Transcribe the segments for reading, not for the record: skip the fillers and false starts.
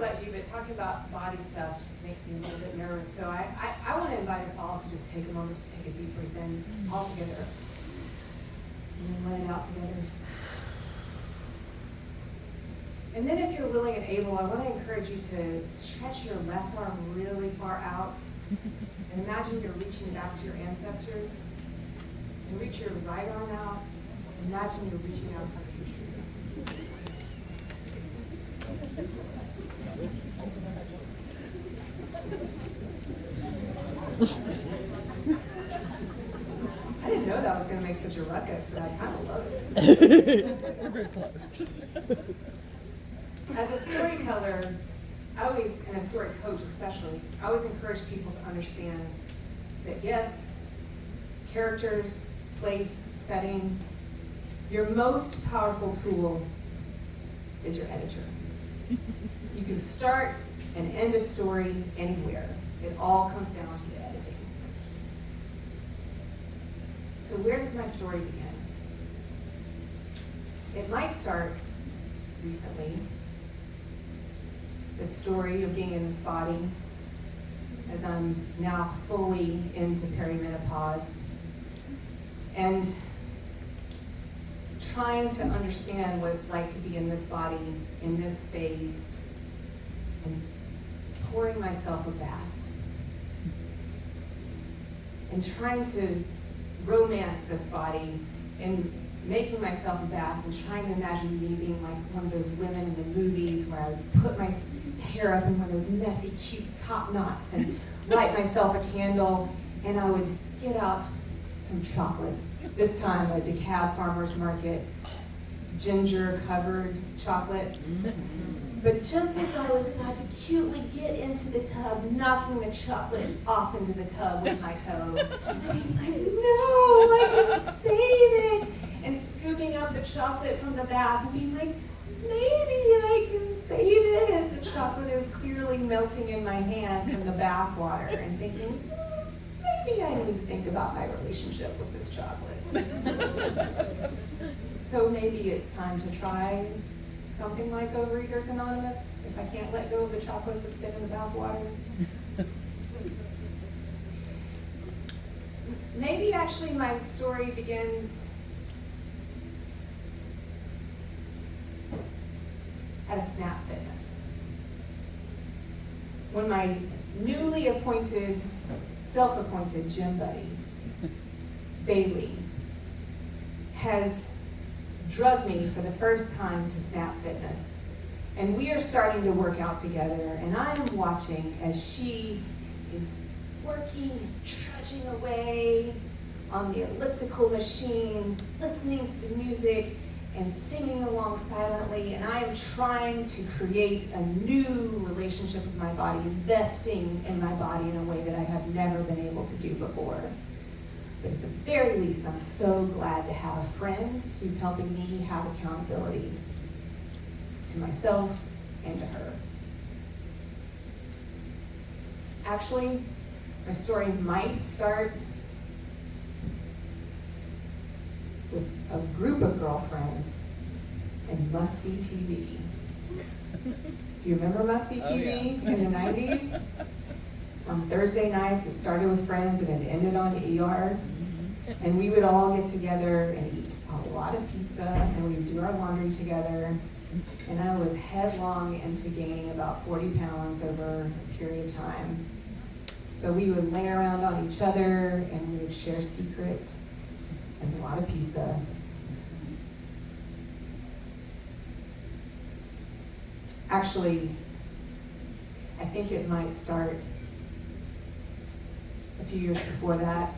about you, but talking about body stuff just makes me a little bit nervous. So I want to invite us all to just take a moment to take a deep breath in all together. And then let it out together. And then if you're willing and able, I want to encourage you to stretch your left arm really far out. And imagine you're reaching back to your ancestors. And reach your right arm out. Imagine you're reaching out to the future. I didn't know that was going to make such a ruckus, but I kind of love it. We're very clever. As a storyteller, and a story coach especially, I always encourage people to understand that yes, characters, place, setting, your most powerful tool is your editor. You can start and end a story anywhere. It all comes down to the editing. So where does my story begin? It might start recently. The story of being in this body, as I'm now fully into perimenopause, and trying to understand what it's like to be in this body, in this phase, and pouring myself a bath, and trying to romance this body, and making myself a bath, and trying to imagine me being like one of those women in the movies where I would put my hair up in one of those messy, cute top knots, and light myself a candle, and I would get out some chocolates. This time a DeKalb Farmers Market ginger-covered chocolate. But just as I was about to cutely get into the tub, knocking the chocolate off into the tub with my toe, and being like, no, I can save it, and scooping up the chocolate from the bath and being like, maybe I can save it, as the chocolate is clearly melting in my hand from the bath water, and thinking, maybe I need to think about my relationship with this chocolate. So maybe it's time to try something like Overeaters Anonymous, if I can't let go of the chocolate that's been in the bath water. Maybe actually my story begins at a Snap Fitness. When my newly appointed, self-appointed gym buddy, Bailey, has drugged me for the first time to Snap Fitness. And we are starting to work out together, and I am watching as she is working, trudging away on the elliptical machine, listening to the music and singing along silently, and I am trying to create a new relationship with my body, investing in my body in a way that I have never been able to do before. But at the very least, I'm so glad to have a friend who's helping me have accountability to myself and to her. Actually, my story might start with a group of girlfriends and must-see TV. Do you remember must-see TV in the 90s? On Thursday nights, it started with Friends and it ended on ER. And we would all get together and eat a lot of pizza, and we would do our laundry together. And I was headlong into gaining about 40 pounds over a period of time. But we would lay around on each other, and we would share secrets and a lot of pizza. Actually, I think it might start a few years before that,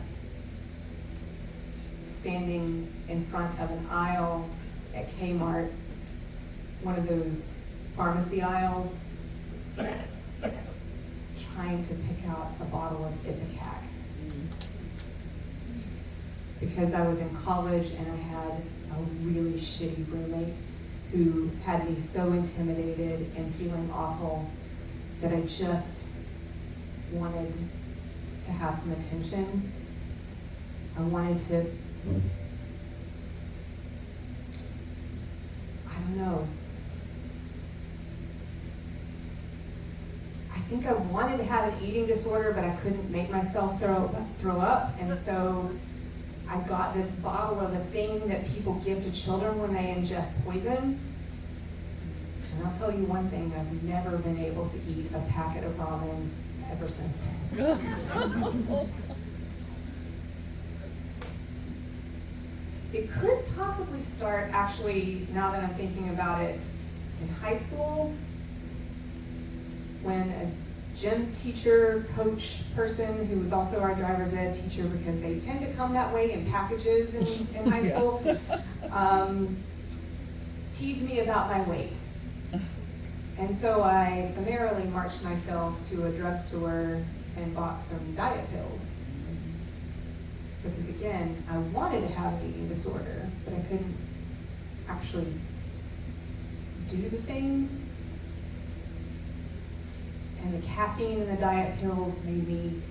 standing in front of an aisle at Kmart, one of those pharmacy aisles, trying to pick out a bottle of Ipecac. Because I was in college and I had a really shitty roommate who had me so intimidated and feeling awful that I just wanted to have some attention. I wanted to, I don't know, think I wanted to have an eating disorder, but I couldn't make myself throw up. And so I got this bottle of a thing that people give to children when they ingest poison. And I'll tell you one thing, I've never been able to eat a packet of ramen ever since then. It could possibly start, actually, now that I'm thinking about it, in high school, when a gym teacher, coach person, who was also our driver's ed teacher, because they tend to come that way in packages in high school, teased me about my weight. And so I summarily marched myself to a drugstore and bought some diet pills. Because again, I wanted to have an eating disorder, but I couldn't actually do the things. And the caffeine in the diet pills made me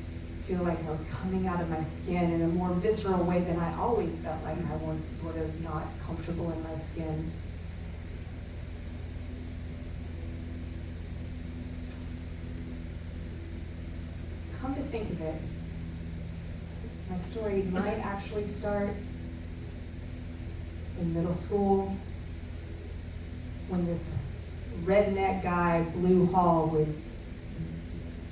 feel like I was coming out of my skin in a more visceral way than I always felt like I was sort of not comfortable in my skin. Come to think of it, my story might actually start in middle school when this redneck guy, Blue Hall, would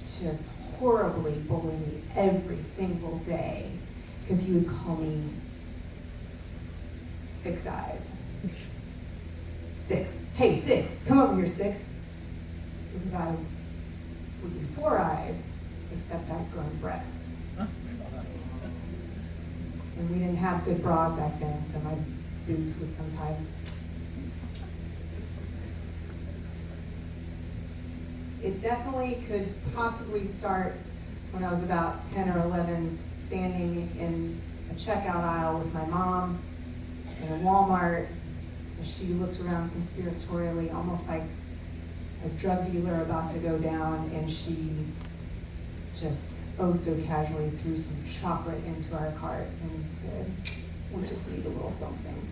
just horribly bully me every single day because he would call me Six Eyes. Six. Hey, Six, come over here, Six. Because I would be Four Eyes, except I'd grown breasts. And we didn't have good bras back then, so my boobs would sometimes. It definitely could possibly start when I was about 10 or 11, standing in a checkout aisle with my mom in a Walmart. She looked around conspiratorially, almost like a drug dealer about to go down, and she just oh so casually threw some chocolate into our cart and said, "We just need a little something."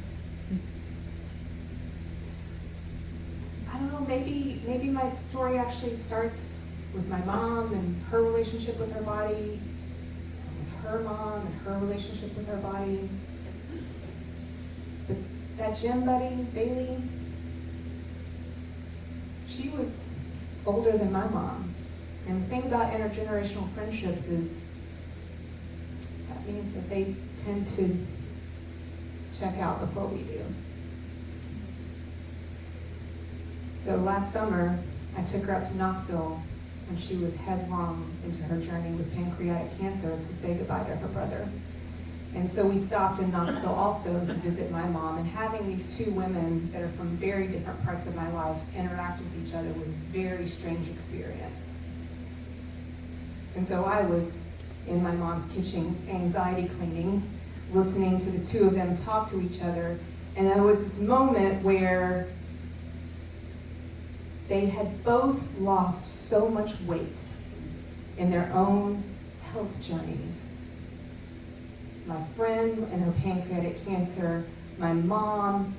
I don't know, maybe my story actually starts with my mom and her relationship with her body, with her mom and her relationship with her body. But that gym buddy, Bailey, she was older than my mom. And the thing about intergenerational friendships is that means that they tend to check out before we do. So last summer, I took her up to Knoxville when she was headlong into her journey with pancreatic cancer to say goodbye to her brother. And so we stopped in Knoxville also to visit my mom, and having these two women that are from very different parts of my life interact with each other was a very strange experience. And so I was in my mom's kitchen, anxiety cleaning, listening to the two of them talk to each other. And there was this moment where they had both lost so much weight in their own health journeys. My friend and her pancreatic cancer, my mom,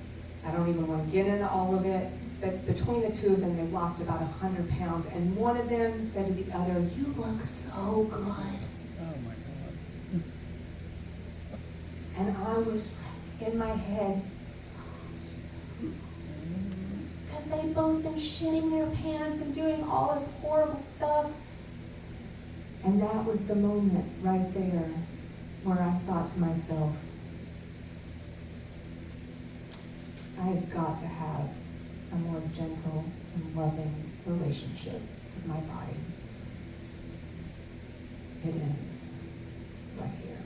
I don't even want to get into all of it, but between the two of them, they lost about 100 pounds. And one of them said to the other, "You look so good." Oh my God. And I was in my head, because they've both been shitting their pants and doing all this horrible stuff. And that was the moment right there where I thought to myself, I've got to have a more gentle and loving relationship with my body. It ends right here.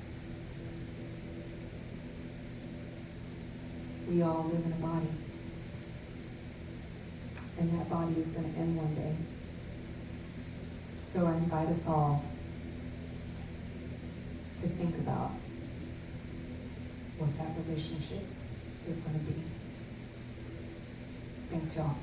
We all live in a body. And that body is going to end one day. So I invite us all to think about what that relationship is going to be. Thanks, y'all.